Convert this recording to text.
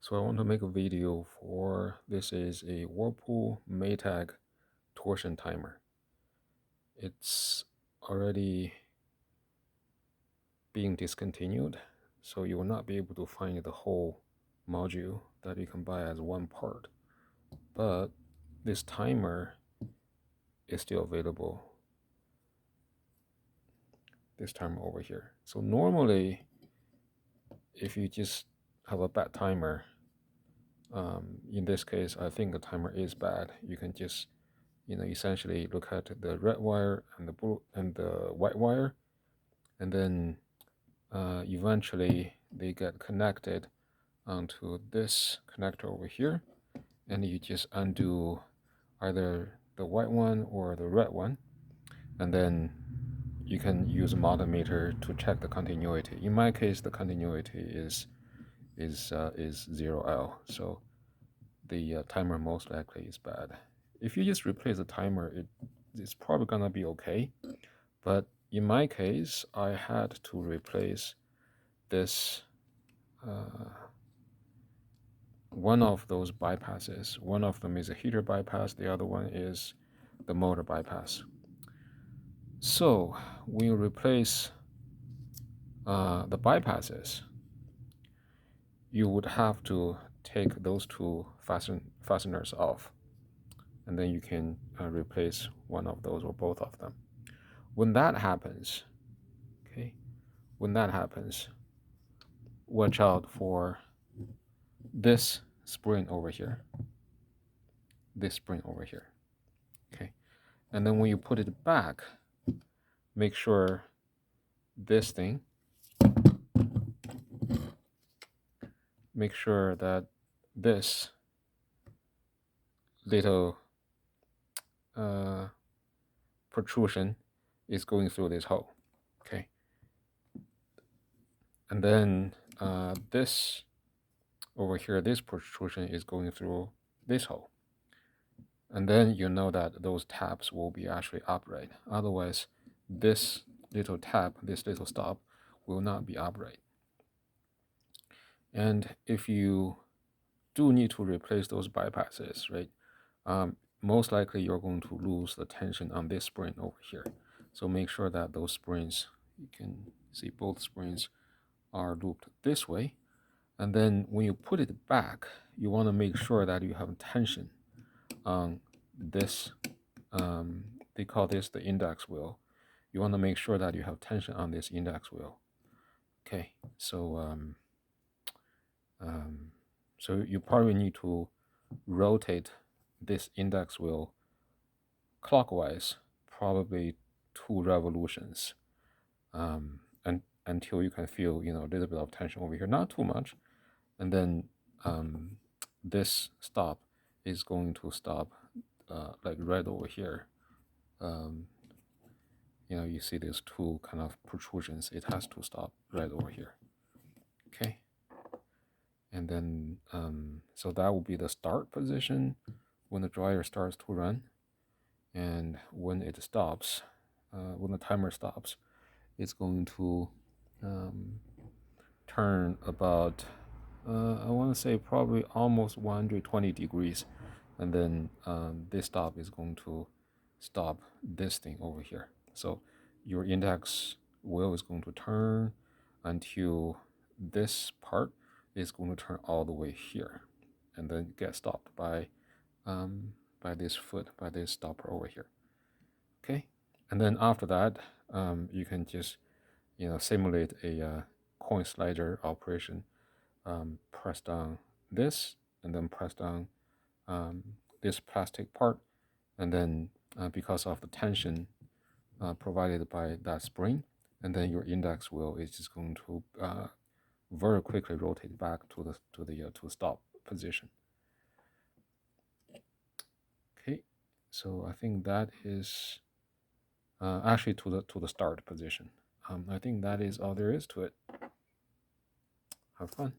So I want to make a video for this is a Whirlpool Matag torsion timer. It's already being discontinued, so you will not be able to find the whole module that you can buy as one part. But this timer is still available. This timer over here. So normally, if you just have a bad timer, in this case, I think the timer is bad. You can just essentially look at the red wire and the blue and the white wire, and then eventually they get connected onto this connector over here, and you just undo either the white one or the red one, and then you can use a multimeter to check the continuity. In my case, the continuity is 0L, so the timer most likely is bad. If you just replace the timer, it's probably gonna be okay. But in my case, I had to replace this one of those bypasses. One of them is a heater bypass, the other one is the motor bypass. So when you replace the bypasses, you would have to take those two fasteners off, and then you can replace one of those or both of them. When that happens, watch out for this spring over here. Okay. And then when you put it back, make sure that this little protrusion is going through this hole. Okay. And then this over here, this protrusion is going through this hole. And then you know that those tabs will be actually upright. Otherwise, this little tab, this little stop, will not be upright. And if you do need to replace those bypasses, right, most likely you're going to lose the tension on this spring over here. So make sure that those springs, you can see both springs are looped this way. And then when you put it back, you want to make sure that you have tension on this. They call this the index wheel. You want to make sure that you have tension on this index wheel. Okay, so so you probably need to rotate this index wheel clockwise, probably 2 revolutions, and until you can feel a little bit of tension over here, not too much, and then this stop is going to stop like right over here. You see these 2 kind of protrusions. It has to stop right over here. Okay. And then so that will be the start position when the dryer starts to run, and when it stops, when the timer stops, it's going to turn about I want to say probably almost 120 degrees, and then this stop is going to stop this thing over here. So your index wheel is going to turn until this part is going to turn all the way here, and then get stopped by this foot, by this stopper over here. Okay, and then after that, you can just simulate a coin slider operation. Press down this, and then press down this plastic part, and then because of the tension provided by that spring, and then your index wheel is just going to very quickly rotate back to the stop position. Okay, so I think that is actually to the start position. I think that is all there is to it. Have fun.